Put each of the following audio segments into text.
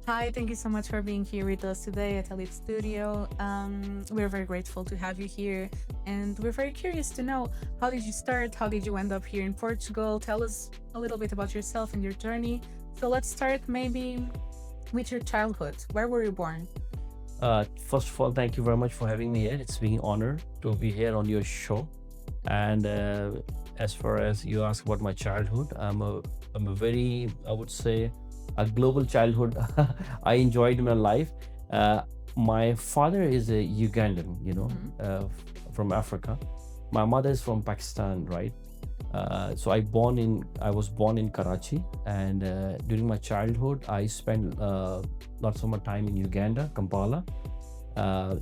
Hi, thank you so much for being here with us today at Elite Studio. We're very grateful to have you here, and we're very curious to know how did you start? How did you end up here in Portugal? Tell us a little bit about yourself and your journey. So let's start maybe with your childhood. Where were you born? First of all, thank you very much for having me here. It's been an honor to be here on your show. And as far as you ask about my childhood, I'm a very, I would say, a global childhood I enjoyed in my life. Uh, my father is a Ugandan, from Africa. My mother is from Pakistan, right? I was born in Karachi, and during my childhood, I spent lots of my time in Uganda, Kampala.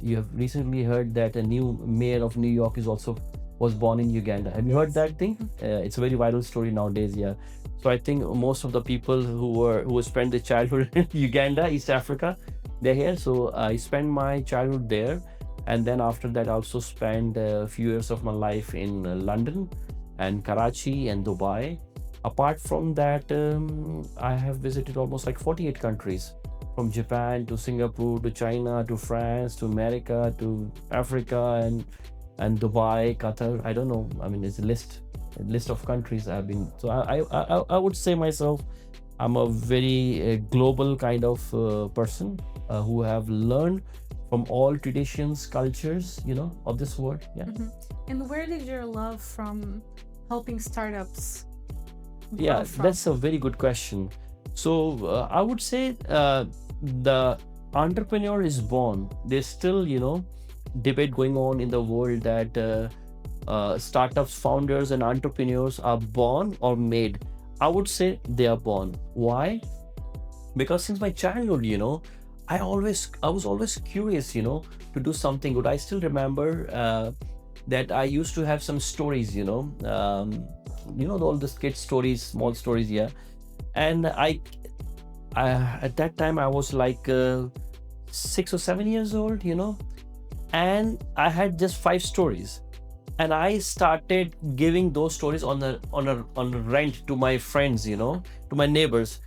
You have recently heard that a new mayor of New York is also was born in Uganda. Have you heard that thing? It's a very viral story nowadays. Yeah. So I think most of the people who spent their childhood in Uganda, East Africa, they're here. So I spent my childhood there, and then after that, I also spent a few years of my life in London and Karachi and Dubai. Apart from that, I have visited almost like 48 countries, from Japan to Singapore to China to France to America to Africa and Dubai, Qatar. I don't know. I mean, it's a list of countries I've been. So I would say myself, I'm a very global kind of person who have learned from all traditions, cultures, of this world. Yeah. Mhm. And where did your love from helping startups grow Yeah, from? that's a very good question. So I would say the entrepreneur is born. There's still, debate going on in the world that startups, founders, and entrepreneurs are born or made. I would say they are born. Why? Because since my childhood, I was always curious, to do something good. I still remember that I used to have some stories, all the skit stories, small stories, yeah. And I at that time I was like 6 or 7 years old, and I had just 5 stories, and I started giving those stories on a rent to my friends, to my neighbors.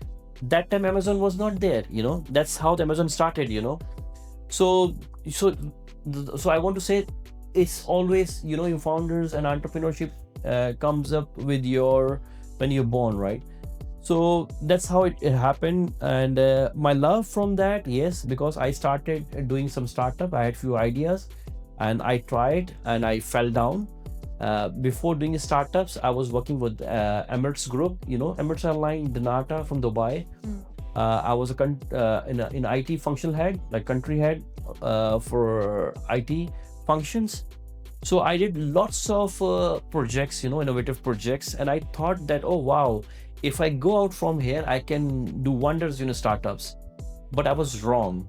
That time Amazon was not there, That's how the Amazon started, So so so I want to say it's always, your founders and entrepreneurship comes up with your when you're born, right? So that's how it happened. And my love from that, yes, because I started doing some startup. I had few ideas, and I tried and I fell down. Before doing startups, I was working with Emirates Group, Emirates Airline, Donata from Dubai. Mm. I was in IT functional head, like country head for IT functions. So I did lots of projects, innovative projects, and I thought that, oh wow, if I go out from here, I can do wonders, startups. But I was wrong,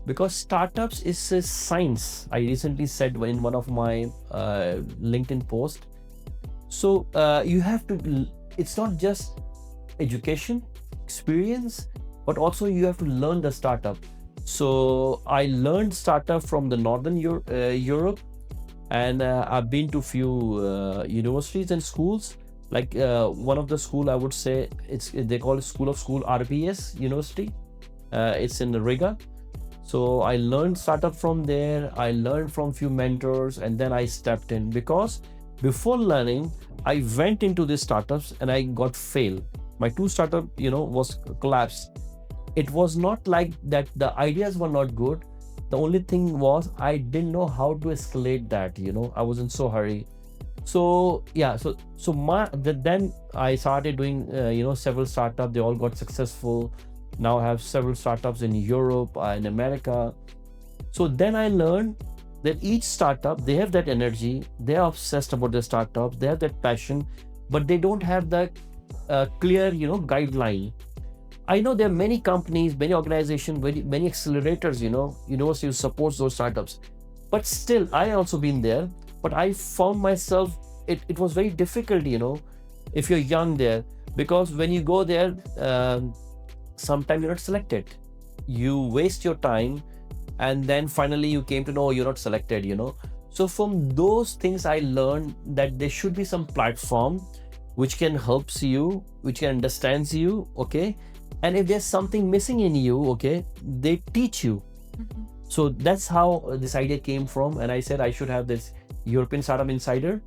because startups is a science. I recently said in one of my LinkedIn posts. So you have to. It's not just education, experience, but also you have to learn the startup. So I learned startup from the Northern Europe, and I've been to few universities and schools. Like one of the school, I would say they call it School RBS University. It's in Riga. So I learned startup from there. I learned from few mentors, and then I stepped in, because before learning, I went into these startups and I got failed. My two startup, was collapsed. It was not like that the ideas were not good. The only thing was I didn't know how to escalate that. I was in so hurry. So yeah, then I started doing several startups. They all got successful. Now I have several startups in Europe, in America. So then I learned that each startup, they have that energy, they are obsessed about their startups, they have that passion, but they don't have the clear, guideline. I know there are many companies, many organizations, many accelerators, universities supports those startups. But still, I also been there, but I found myself, it was very difficult, if you're young there, because when you go there, sometimes you're not selected. You waste your time, and then finally you came to know you're not selected. So from those things, I learned that there should be some platform which can helps you, which can understands you, okay, And if there's something missing in you, okay, they teach you. Mhm. So that's how this idea came from. And I said I should have this European Startup Insider,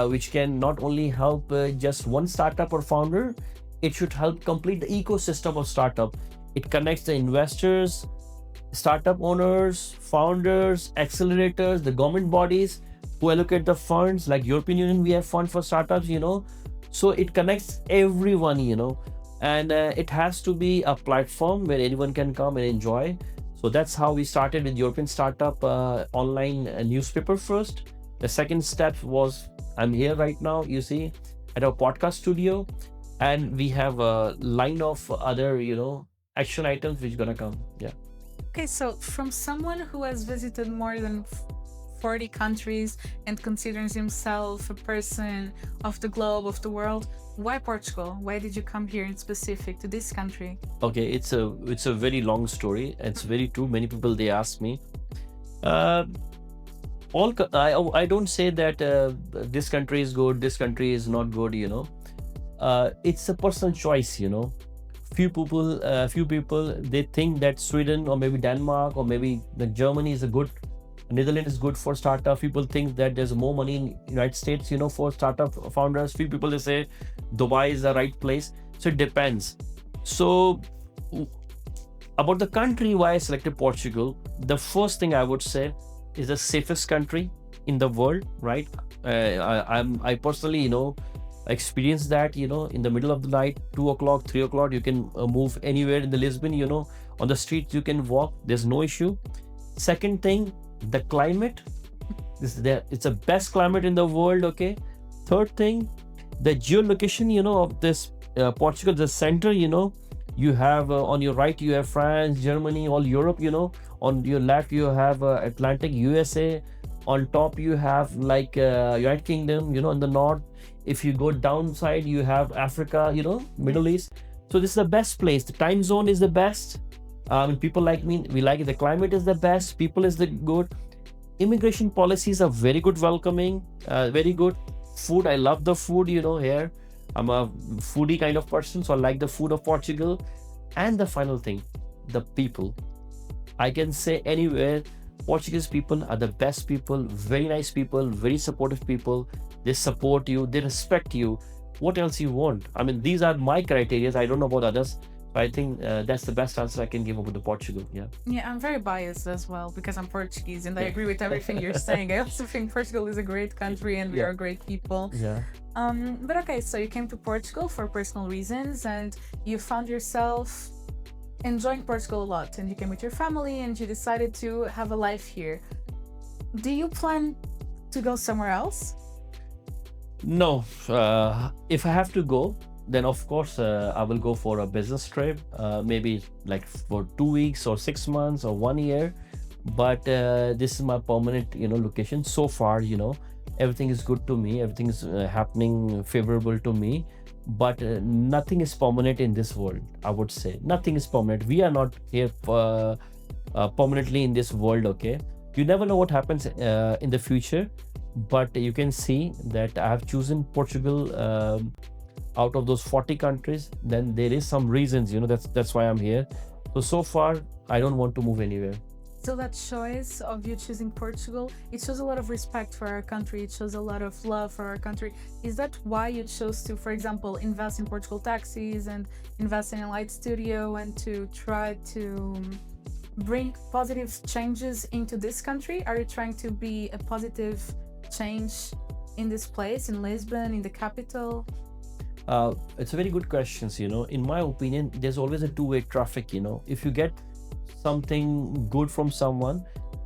which can not only help just one startup or founder, it should help complete the ecosystem of startup. It connects the investors, startup owners, founders, accelerators, the government bodies who allocate the funds. Like European Union, we have fund for startups, so it connects everyone, and it has to be a platform where anyone can come and enjoy. So that's how we started with European Startup online newspaper first. The second step was I'm here right now, you see, at our podcast studio, and we have a line of other, action items which gonna come. Yeah. Okay, so from someone who has visited more than 40 countries and considers himself a person of the globe, of the world, why Portugal? Why did you come here in specific to this country? Okay, it's a very long story. It's very true. Many people they ask me. Uh, I don't say that this country is good, this country is not good. It's a personal choice. Few people they think that Sweden or maybe Denmark or maybe the Germany is a good, Netherlands is good for startup. People think that there's more money in United States, for startup founders. Few people they say Dubai is the right place. So it depends. So about the country why I selected Portugal, the first thing I would say is the safest country in the world, right? I personally, experienced that, in the middle of the night, 2 o'clock, 3 o'clock, you can move anywhere in the Lisbon, on the streets you can walk. There's no issue. Second thing, the climate. It's the best climate in the world. Okay. Third thing, the geolocation, of this Portugal, the center, you have on your right you have France, Germany, all Europe, on your left you have Atlantic, USA, on top you have like United Kingdom, in the north. If you go downside you have Africa, Middle East. So this is the best place. The time zone is the best. People like me, we like it. The climate is the best, people is the good, immigration policies are very good, welcoming, very good. Food, I love the food, here I'm a foodie kind of person, so I like the food of Portugal. And the final thing, the people. I can say anywhere, Portuguese people are the best people, very nice people, very supportive people. They support you, they respect you. What else you want? These are my criteria. I don't know about others. I think that's the best answer I can give about the Portugal. Yeah. Yeah, I'm very biased as well because I'm Portuguese and I Yeah. agree with everything you're saying. I also think Portugal is a great country and we Yeah. are great people. Yeah. But okay, so you came to Portugal for personal reasons and you found yourself enjoying Portugal a lot and you came with your family and you decided to have a life here. Do you plan to go somewhere else? No, if I have to go, then of course I will go for a business trip, maybe like for 2 weeks or 6 months or 1 year. But this is my permanent, location. So far, everything is good to me. Everything is happening favorable to me. But nothing is permanent in this world. I would say nothing is permanent. We are not here permanently in this world. Okay, you never know what happens in the future. But you can see that I have chosen Portugal out of those 40 countries. Then there is some reasons, that's why I'm here. So far I don't want to move anywhere. So that choice of you choosing Portugal, it shows a lot of respect for our country. It shows a lot of love for our country. Is that why you chose to, for example, invest in Portugal taxis and invest in a light studio and to try to bring positive changes into this country? Are you trying to be a positive change in this place, in Lisbon, in the capital? It's a very good question. In my opinion, there's always a two-way traffic. If you get something good from someone,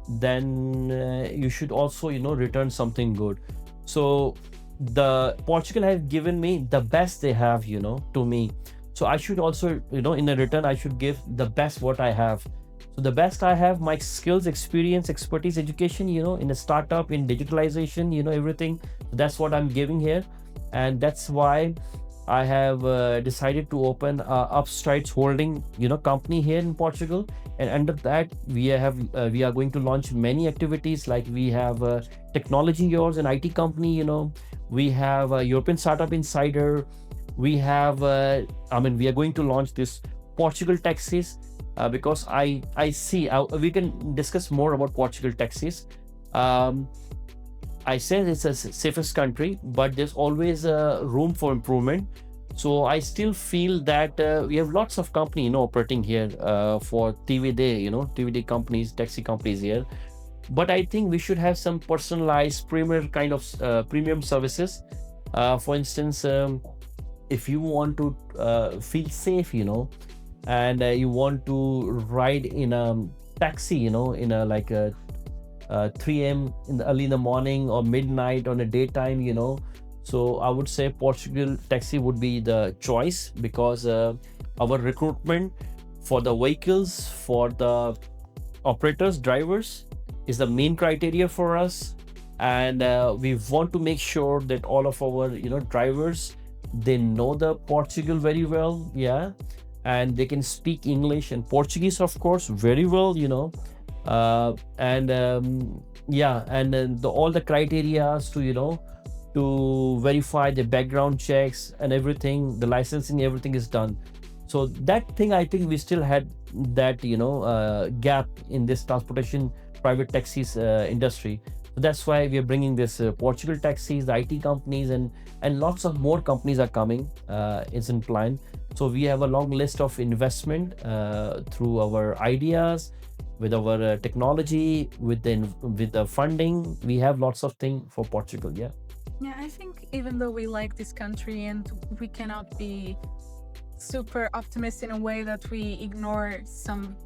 then you should also, return something good. So the Portugal has given me the best they have, to me. So I should also, in a return, I should give the best what I have. So the best I have, my skills, experience, expertise, education, in a startup, in digitalization, everything. That's what I'm giving here. And that's why I have decided to open Upstrides Holding, company here in Portugal. And under that, we are going to launch many activities. Like we have Technology Yours, an IT company. We have a European Startup Insider. We have, we are going to launch this Portugal taxis, because I see we can discuss more about Portugal taxis. Um, I said it's the safest country, but there's always room for improvement. So I still feel that we have lots of company, operating here for TVD, TVD companies, taxi companies here. But I think we should have some personalized premier kind of premium services. For instance, if you want to feel safe, and you want to ride in a taxi, in a like a 3 a.m. in the early in the morning or midnight on a daytime, so I would say Portugal taxi would be the choice, because our recruitment for the vehicles, for the operators, drivers, is the main criteria for us. And we want to make sure that all of our drivers, they know the Portugal very well, yeah, and they can speak English and Portuguese, of course, very well, and yeah, and then all the criterias to to verify the background checks and everything, the licensing, everything is done. So that thing, I think we still had that gap in this transportation private taxis industry. So that's why we are bringing this Portugal taxis, the IT companies, and lots of more companies are coming. It's in plan. So we have a long list of investment through our ideas, with our technology, with the funding. We have lots of things for Portugal. Yeah. Yeah, I think even though we like this country and we cannot be super optimistic in a way that we ignore some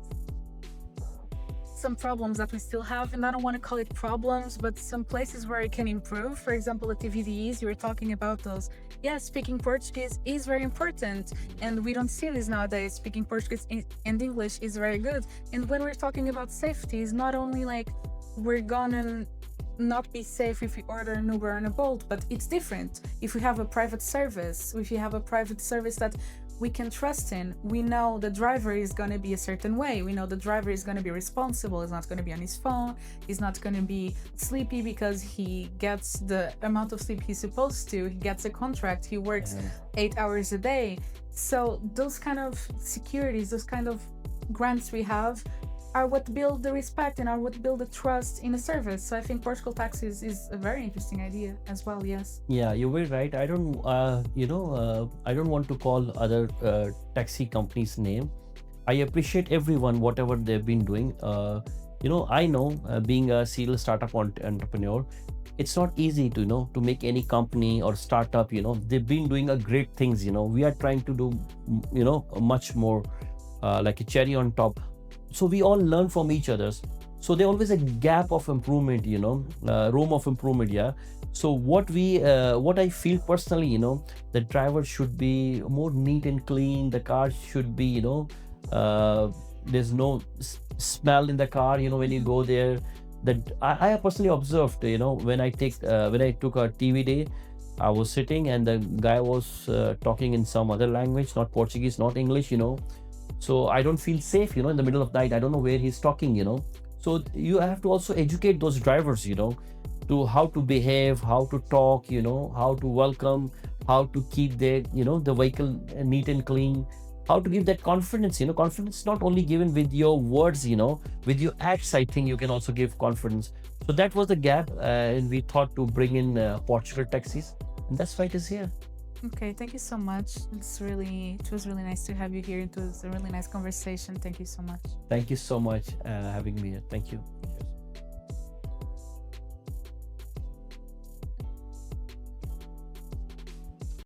problems that we still have, and I don't want to call it problems, but some places where it can improve. For example, the TVDs, you were talking about those. Yeah, speaking Portuguese is very important, and we don't see this nowadays. Speaking Portuguese and English is very good. And when we're talking about safety, it's not only like we're gonna not be safe if you order an Uber and a Bolt, but it's different. If we have a private service, if you have a private service that we can trust in, we know the driver is going to be a certain way. We know the driver is going to be responsible. He's not going to be on his phone. He's not going to be sleepy because he gets the amount of sleep he's supposed to. He gets a contract. He works 8 hours a day. So those kind of securities, those kind of grants we have are what build the respect and are what build the trust in a service. So I think Portugal taxis is a very interesting idea as well. Yes. Yeah, you were right. I don't, I don't want to call other taxi companies' name. I appreciate everyone, whatever they've been doing. I know, being a serial startup entrepreneur, it's not easy to to make any company or startup. They've been doing a great things. We are trying to do much more, like a cherry on top. So we all learn from each others. So there's always a gap of improvement, room of improvement. Yeah. So what I feel personally, the driver should be more neat and clean. The car should be, there's no smell in the car, when you go there. That I have personally observed, when I took a TV day, I was sitting and the guy was talking in some other language, not Portuguese, not English, So I don't feel safe, in the middle of the night. I don't know where he's talking, So you have to also educate those drivers, to how to behave, how to talk, how to welcome, how to keep their, the vehicle neat and clean, how to give that confidence. Confidence not only given with your words, with your acts. I think you can also give confidence. So that was the gap, and we thought to bring in Portugal taxis, and that's why it is here. Okay, thank you so much. It was really nice to have you here. It was a really nice conversation. Thank you so much. Thank you so much having me here. Thank you.